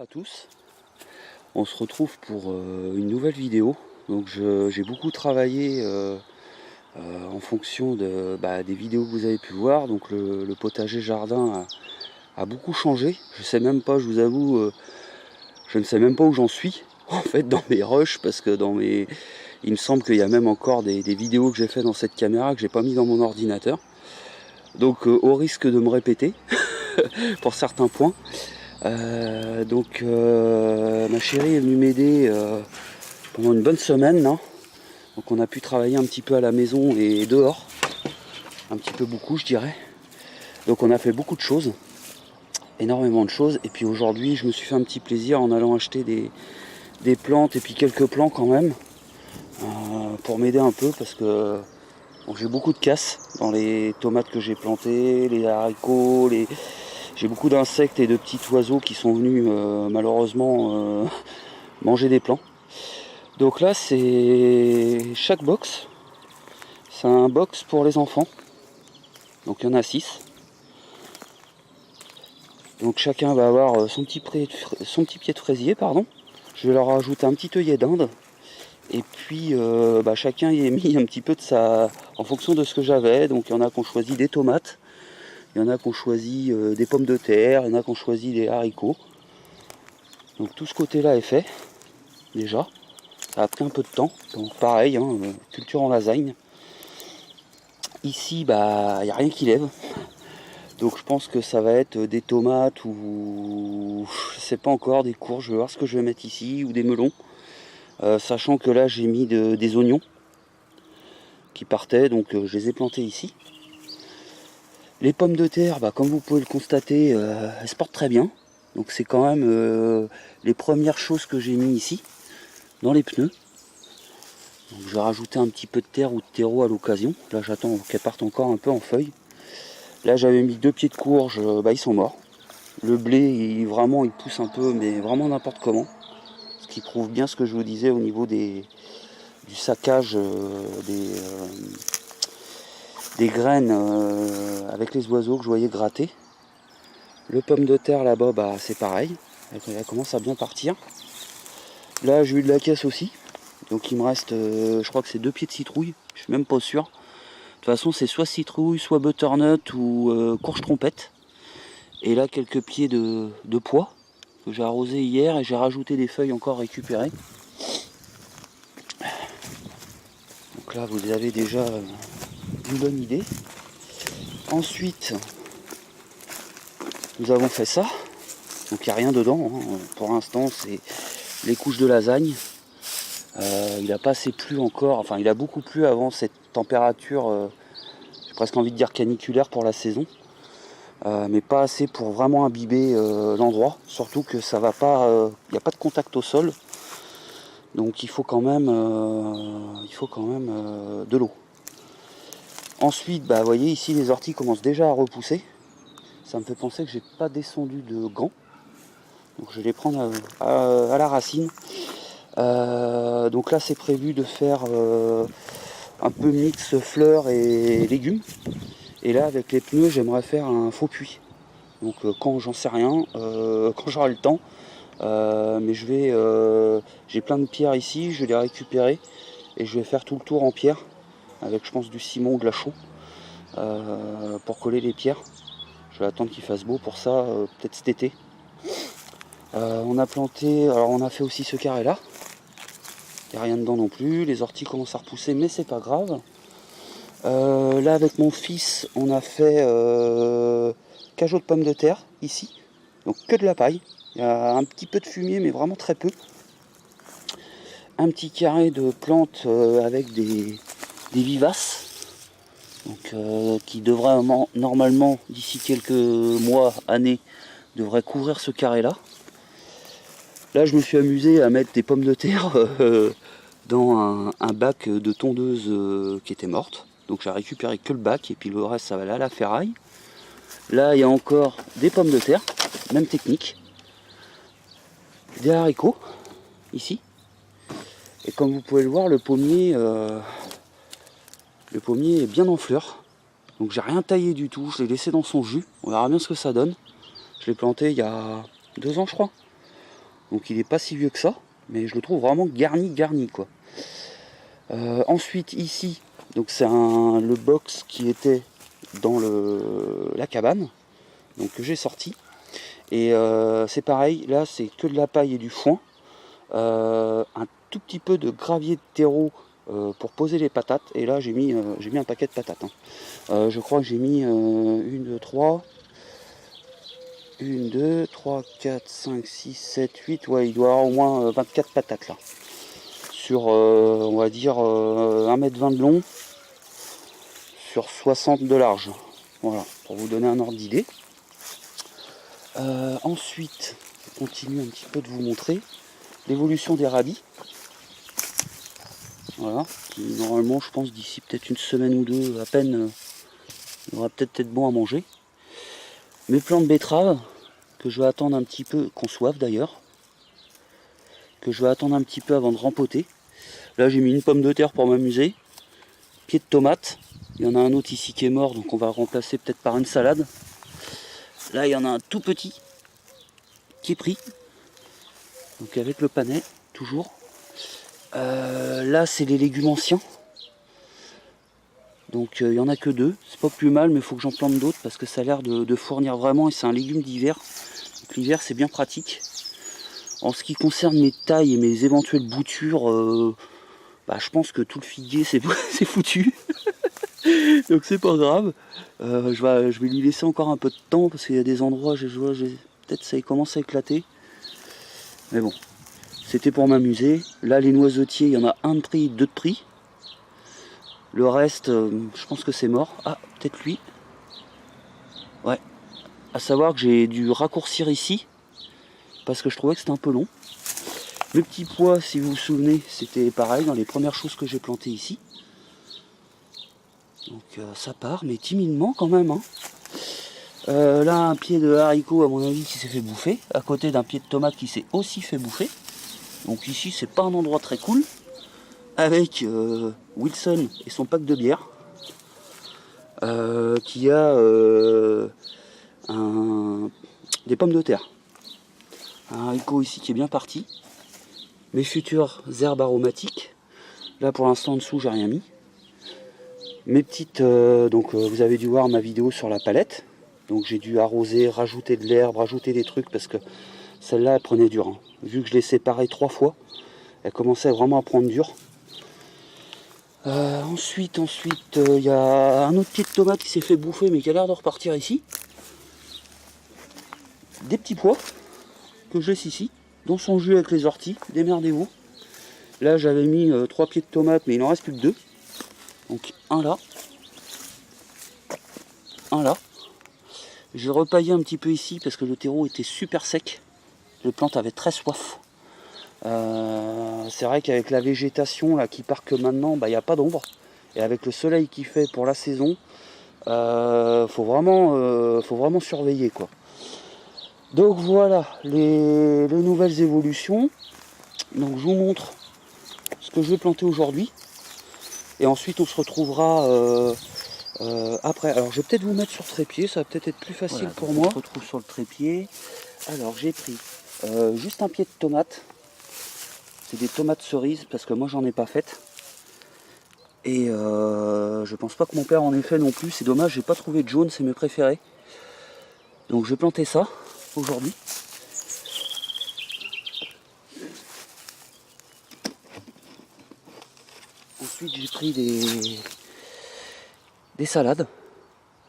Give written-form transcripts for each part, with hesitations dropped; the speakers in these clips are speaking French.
Bonjour à tous, on se retrouve pour une nouvelle vidéo. Donc j'ai beaucoup travaillé en fonction des vidéos que vous avez pu voir. Donc le potager jardin a beaucoup changé. Je sais même pas, je vous avoue, je ne sais même pas où j'en suis en fait dans mes rushs, parce que il me semble qu'il y a même encore des vidéos que j'ai fait dans cette caméra que j'ai pas mis dans mon ordinateur. Donc au risque de me répéter pour certains points. Ma chérie est venue m'aider pendant une bonne semaine là. Donc on a pu travailler un petit peu à la maison et dehors, un petit peu beaucoup je dirais. Donc on a fait beaucoup de choses, énormément de choses. Et puis aujourd'hui je me suis fait un petit plaisir en allant acheter des plantes et puis quelques plants quand même pour m'aider un peu, parce que bon, j'ai beaucoup de casse dans les tomates que j'ai plantées, les haricots, j'ai beaucoup d'insectes et de petits oiseaux qui sont venus malheureusement manger des plants. Donc là c'est chaque box, c'est un box pour les enfants. Donc il y en a 6. Donc chacun va avoir son petit pied de fraisier, pardon. Je vais leur rajouter un petit œillet d'Inde. Et puis chacun y a mis un petit peu de ça en fonction de ce que j'avais. Donc il y en a qui ont choisi des tomates, il y en a qui ont choisi des pommes de terre, il y en a qui ont choisi des haricots. Donc tout ce côté-là est fait, déjà. Ça a pris un peu de temps. Donc pareil, culture en lasagne. Ici, il n'y a rien qui lève. Donc je pense que ça va être des tomates ou je sais pas encore, des courges. Je vais voir ce que je vais mettre ici, ou des melons. Sachant que là j'ai mis des oignons qui partaient, donc je les ai plantés ici. Les pommes de terre, comme vous pouvez le constater, elles se portent très bien. Donc c'est quand même les premières choses que j'ai mis ici, dans les pneus. Donc je vais rajouter un petit peu de terre ou de terreau à l'occasion. Là j'attends qu'elles partent encore un peu en feuilles. Là j'avais mis 2 pieds de courge, ils sont morts. Le blé, il pousse un peu, mais vraiment n'importe comment. Ce qui prouve bien ce que je vous disais au niveau du saccage des graines avec les oiseaux que je voyais gratter. Le pomme de terre là-bas, c'est pareil. Elle commence à bien partir. Là, j'ai eu de la caisse aussi. Donc il me reste, je crois que c'est 2 pieds de citrouille. Je suis même pas sûr. De toute façon, c'est soit citrouille, soit butternut ou courge trompette. Et là, quelques pieds de pois que j'ai arrosé hier, et j'ai rajouté des feuilles encore récupérées. Donc là, vous avez déjà une bonne idée. Ensuite, nous avons fait ça. Donc il n'y a rien dedans. Pour l'instant, c'est les couches de lasagne. Il n'a pas assez plu encore. Enfin, il a beaucoup plu avant cette température, j'ai presque envie de dire caniculaire pour la saison. Mais pas assez pour vraiment imbiber l'endroit. Surtout que ça va pas. Il n'y a pas de contact au sol. Donc il faut quand même de l'eau. Ensuite, vous voyez ici les orties commencent déjà à repousser. Ça me fait penser que j'ai pas descendu de gants. Donc je vais les prendre à la racine. Donc là c'est prévu de faire un peu mix fleurs et légumes. Et là avec les pneus j'aimerais faire un faux puits. Donc quand j'en sais rien, quand j'aurai le temps. Mais j'ai plein de pierres ici, je vais les récupérer et je vais faire tout le tour en pierre avec je pense du ciment ou de la chaux pour coller les pierres. Je vais attendre qu'il fasse beau pour ça, peut-être cet été. On a planté, alors on a fait aussi ce carré là. Il n'y a rien dedans non plus, les orties commencent à repousser mais c'est pas grave. Là avec mon fils on a fait cajot de pommes de terre ici, donc que de la paille. Il y a un petit peu de fumier, mais vraiment très peu. Un petit carré de plantes avec des vivaces. Donc, qui devrait normalement, d'ici quelques mois, années, devrait couvrir ce carré-là. Là, je me suis amusé à mettre des pommes de terre dans un bac de tondeuse qui était morte. Donc, j'ai récupéré que le bac et puis le reste, ça va aller à la ferraille. Là, il y a encore des pommes de terre, même technique. Des haricots, ici. Et comme vous pouvez le voir, le pommier est bien en fleurs. Donc j'ai rien taillé du tout, je l'ai laissé dans son jus. On verra bien ce que ça donne. Je l'ai planté il y a 2 ans je crois. Donc il n'est pas si vieux que ça, mais je le trouve vraiment garni quoi. Ensuite ici, donc c'est le box qui était dans la cabane, donc que j'ai sorti. Et c'est pareil, là c'est que de la paille et du foin. Un tout petit peu de gravier de terreau pour poser les patates. Et là j'ai mis un paquet de patates. Je crois que j'ai mis 1, 2, 3, 4, 5, 6, 7, 8. Ouais, il doit y avoir au moins 24 patates là. Sur, on va dire, 1,20 m de long, sur 60 de large. Voilà, pour vous donner un ordre d'idée. Ensuite, je continue un petit peu de vous montrer l'évolution des radis. Voilà, qui normalement, je pense, d'ici peut-être une semaine ou deux, à peine, il aura peut-être bon à manger. Mes plants de betterave, que je vais attendre un petit peu, qu'on soive d'ailleurs, que je vais attendre un petit peu avant de rempoter. Là, j'ai mis une pomme de terre pour m'amuser, pied de tomate. Il y en a un autre ici qui est mort, donc on va le remplacer peut-être par une salade. Là, il y en a un tout petit qui est pris, donc avec le panais, toujours. Là, c'est les légumes anciens. Donc il n'y en a que 2, c'est pas plus mal, mais il faut que j'en plante d'autres parce que ça a l'air de fournir vraiment, et c'est un légume d'hiver. Donc l'hiver c'est bien pratique. En ce qui concerne mes tailles et mes éventuelles boutures, je pense que tout le figuier c'est foutu. Donc c'est pas grave. Je vais lui laisser encore un peu de temps parce qu'il y a des endroits, peut-être ça commence à éclater. Mais bon, c'était pour m'amuser. Là les noisetiers, il y en a un de pris, 2 de pris. Le reste, je pense que c'est mort. Ah, peut-être lui. Ouais. À savoir que j'ai dû raccourcir ici parce que je trouvais que c'était un peu long. Le petit pois, si vous vous souvenez, c'était pareil dans les premières choses que j'ai plantées ici. Donc ça part, mais timidement quand même. Là, un pied de haricot, à mon avis, qui s'est fait bouffer, à côté d'un pied de tomate qui s'est aussi fait bouffer. Donc ici, c'est pas un endroit très cool. Avec Wilson et son pack de bière. Qui a des pommes de terre. Un haricot ici qui est bien parti. Mes futures herbes aromatiques. Là pour l'instant en dessous j'ai rien mis. Mes petites, vous avez dû voir ma vidéo sur la palette. Donc j'ai dû arroser, rajouter de l'herbe, rajouter des trucs parce que celle-là elle prenait dur. Vu que je l'ai séparée 3 fois, elle commençait vraiment à prendre dur. Ensuite, il y a un autre pied de tomate qui s'est fait bouffer mais qui a l'air de repartir ici. Des petits pois que je laisse ici, dans son jus avec les orties, démerdez-vous. Là j'avais mis 3 pieds de tomate mais il n'en reste plus que 2. Donc un là. Un là. J'ai repaillé un petit peu ici parce que le terreau était super sec. Les plantes avaient très soif. C'est vrai qu'avec la végétation là, qui part que maintenant, il n'y a pas d'ombre. Et avec le soleil qu'il fait pour la saison, faut vraiment surveiller quoi. Donc voilà les nouvelles évolutions. Donc je vous montre ce que je vais planter aujourd'hui. Et ensuite on se retrouvera après. Alors je vais peut-être vous mettre sur trépied, ça va peut-être être plus facile pour moi. On se retrouve sur le trépied. Alors j'ai pris juste un pied de tomate. C'est des tomates cerises parce que moi j'en ai pas faites. Et je pense pas que mon père en ait fait non plus. C'est dommage, j'ai pas trouvé de jaune, c'est mes préférés. Donc je vais planter ça aujourd'hui. Ensuite j'ai pris des salades.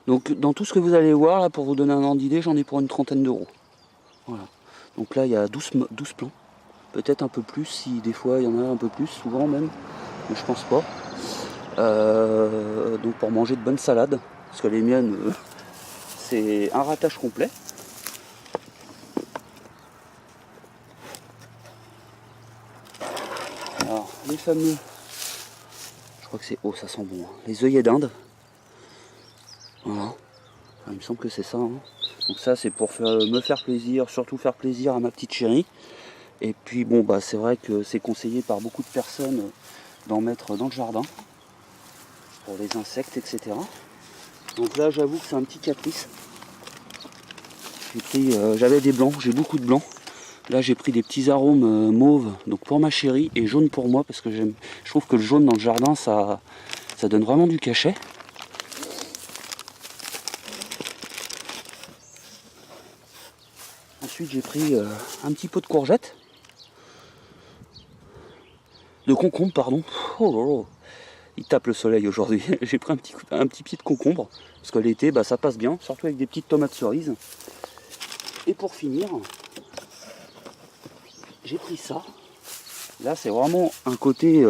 Donc dans tout ce que vous allez voir là, pour vous donner un ordre d'idée, j'en ai pour une 30aine d'euros. Voilà. Donc là il y a 12 plants. Peut-être un peu plus si des fois il y en a un peu plus, souvent même. Mais je pense pas. Donc pour manger de bonnes salades. Parce que les miennes, c'est un ratage complet. Alors les fameux, je crois que c'est, oh ça sent bon, les œillets d'Inde. Voilà, il me semble que c'est ça. Donc ça c'est pour me faire plaisir, surtout faire plaisir à ma petite chérie. Et puis bon c'est vrai que c'est conseillé par beaucoup de personnes d'en mettre dans le jardin pour les insectes, etc. Donc là j'avoue que c'est un petit caprice. J'avais des blancs, j'ai beaucoup de blancs. Là j'ai pris des petits arômes mauves donc pour ma chérie et jaune pour moi parce que je trouve que le jaune dans le jardin ça donne vraiment du cachet. Ensuite j'ai pris un petit pot de courgettes. De concombre pardon. Oh là là, il tape le soleil aujourd'hui. J'ai pris un petit pied de concombre parce que l'été ça passe bien, surtout avec des petites tomates cerises. Et pour finir, j'ai pris ça. Là c'est vraiment un côté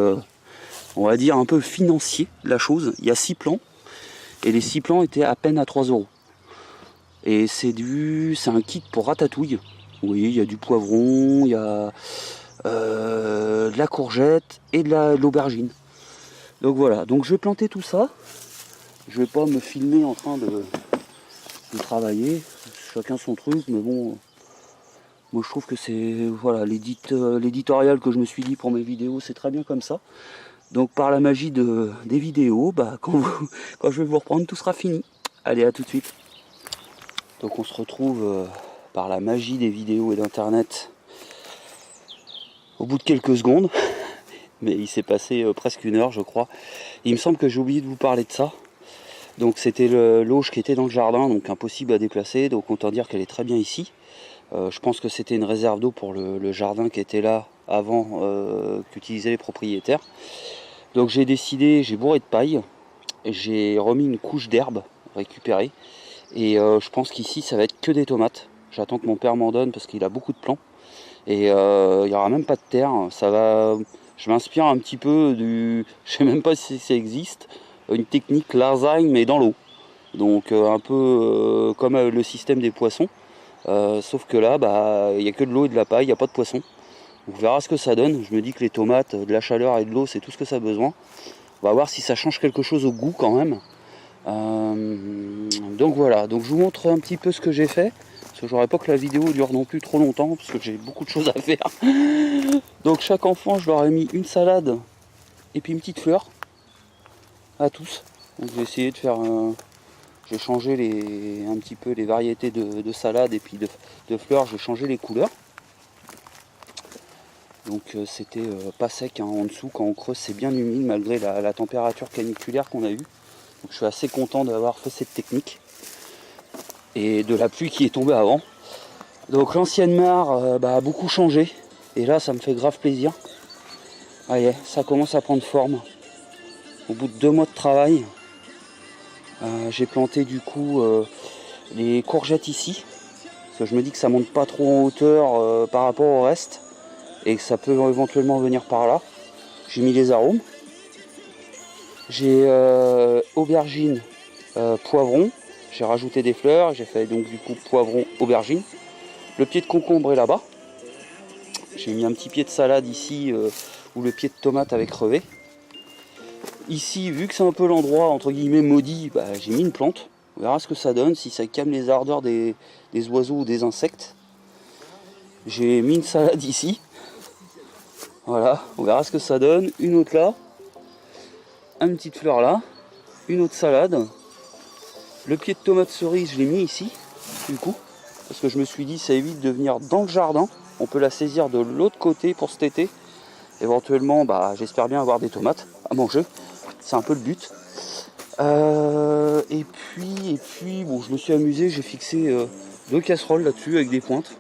on va dire un peu financier de la chose. Il y a 6 plants et les 6 plants étaient à peine à 3 €. Et c'est un kit pour ratatouille. Vous voyez, il y a du poivron, il y a de la courgette et de l'aubergine. Donc voilà, donc je vais planter tout ça. Je vais pas me filmer en train de travailler, chacun son truc, mais bon, moi je trouve que c'est voilà l'éditorial que je me suis dit pour mes vidéos, c'est très bien comme ça. Donc par la magie des vidéos, quand je vais vous reprendre, tout sera fini. Allez, à tout de suite. Donc on se retrouve par la magie des vidéos et d'internet au bout de quelques secondes. Mais il s'est passé presque 1 heure je crois. Il me semble que j'ai oublié de vous parler de ça. Donc c'était l'auge qui était dans le jardin, donc impossible à déplacer, donc autant dire qu'elle est très bien ici. Je pense que c'était une réserve d'eau pour le jardin qui était là avant qu'utilisaient les propriétaires. Donc j'ai bourré de paille, j'ai remis une couche d'herbe récupérée. Et je pense qu'ici ça va être que des tomates. J'attends que mon père m'en donne parce qu'il a beaucoup de plants. Et il n'y aura même pas de terre. Je m'inspire un petit peu je sais même pas si ça existe, une technique lasagne mais dans l'eau. Donc un peu comme le système des poissons. Sauf que là, il n'y a que de l'eau et de la paille, il n'y a pas de poisson. On verra ce que ça donne. Je me dis que les tomates, de la chaleur et de l'eau, c'est tout ce que ça a besoin. On va voir si ça change quelque chose au goût quand même. Donc voilà, donc je vous montre un petit peu ce que j'ai fait. Parce que j'aurais pas que la vidéo dure non plus trop longtemps, parce que j'ai beaucoup de choses à faire. Donc chaque enfant, je leur ai mis une salade et puis une petite fleur. À tous. Donc j'ai essayé de faire... j'ai changé un petit peu les variétés de salade et puis de fleurs, j'ai changé les couleurs. Donc c'était pas sec en dessous, quand on creuse c'est bien humide malgré la température caniculaire qu'on a eue. Donc je suis assez content d'avoir fait cette technique. Et de la pluie qui est tombée avant. Donc l'ancienne mare a beaucoup changé. Et là ça me fait grave plaisir. Voyez, ça commence à prendre forme. Au bout de 2 mois de travail, j'ai planté du coup les courgettes ici. Parce que je me dis que ça monte pas trop en hauteur par rapport au reste. Et que ça peut éventuellement venir par là. J'ai mis les arômes. J'ai aubergine, poivron. J'ai rajouté des fleurs. J'ai fait donc du coup poivron, aubergine. Le pied de concombre est là-bas. J'ai mis un petit pied de salade ici où le pied de tomate avait crevé. Ici, vu que c'est un peu l'endroit entre guillemets maudit, j'ai mis une plante. On verra ce que ça donne, si ça calme les ardeurs des oiseaux ou des insectes. J'ai mis une salade ici. Voilà, on verra ce que ça donne. Une autre là. Une petite fleur là. Une autre salade. Le pied de tomate cerise, je l'ai mis ici, du coup. Parce que je me suis dit, ça évite de venir dans le jardin. On peut la saisir de l'autre côté pour cet été. Éventuellement, j'espère bien avoir des tomates à manger. C'est un peu le but. Et puis, bon, je me suis amusé. J'ai fixé 2 casseroles là-dessus avec des pointes.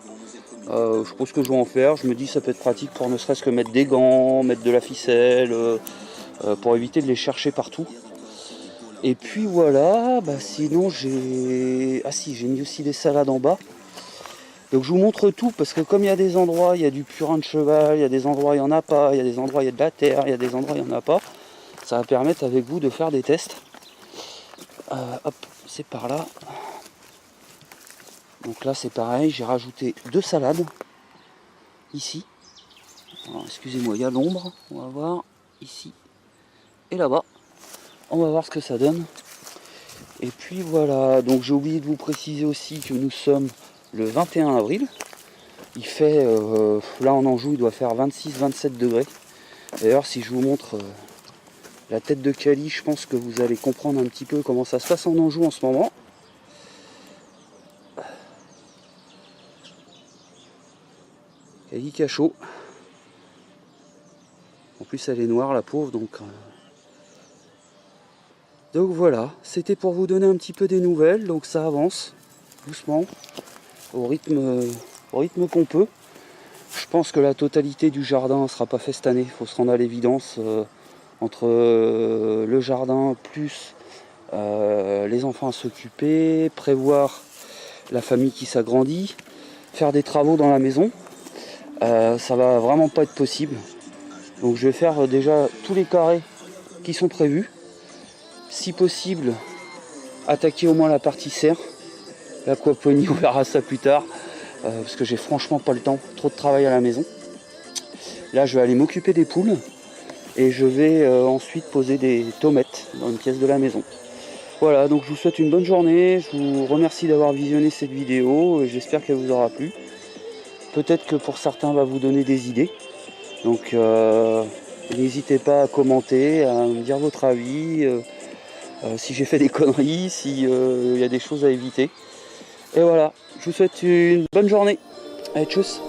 Je sais pas ce que je vais en faire. Je me dis, ça peut être pratique pour ne serait-ce que mettre des gants, mettre de la ficelle, pour éviter de les chercher partout. Et puis voilà, sinon j'ai mis aussi des salades en bas. Donc je vous montre tout parce que comme il y a des endroits, il y a du purin de cheval, il y a des endroits il n'y en a pas, il y a des endroits il y a de la terre, il y a des endroits il n'y en a pas. Ça va permettre avec vous de faire des tests. Hop, c'est par là. Donc là c'est pareil, j'ai rajouté 2 salades ici. Alors excusez-moi, il y a l'ombre, on va voir ici et là-bas. On va voir ce que ça donne. Et puis voilà, donc j'ai oublié de vous préciser aussi que nous sommes le 21 avril. Il fait, là en Anjou, il doit faire 26-27 degrés. D'ailleurs, si je vous montre la tête de Cali, je pense que vous allez comprendre un petit peu comment ça se passe en Anjou en ce moment. Elle dit qu'il y a chaud. En plus elle est noire la pauvre, donc voilà, c'était pour vous donner un petit peu des nouvelles. Donc ça avance doucement, au rythme qu'on peut. Je pense que la totalité du jardin ne sera pas fait cette année. Il faut se rendre à l'évidence, entre le jardin plus les enfants à s'occuper, prévoir la famille qui s'agrandit, faire des travaux dans la maison. Ça va vraiment pas être possible. Donc je vais faire déjà tous les carrés qui sont prévus. Si possible, attaquer au moins la partie serre. L'aquaponie, on verra ça plus tard. Parce que j'ai franchement pas le temps. Trop de travail à la maison. Là, je vais aller m'occuper des poules. Et je vais ensuite poser des tomates dans une pièce de la maison. Voilà, donc je vous souhaite une bonne journée. Je vous remercie d'avoir visionné cette vidéo. J'espère qu'elle vous aura plu. Peut-être que pour certains, va vous donner des idées. Donc, n'hésitez pas à commenter, à me dire votre avis. Si j'ai fait des conneries, s'il y a des choses à éviter. Et voilà, je vous souhaite une bonne journée. Allez, tchuss.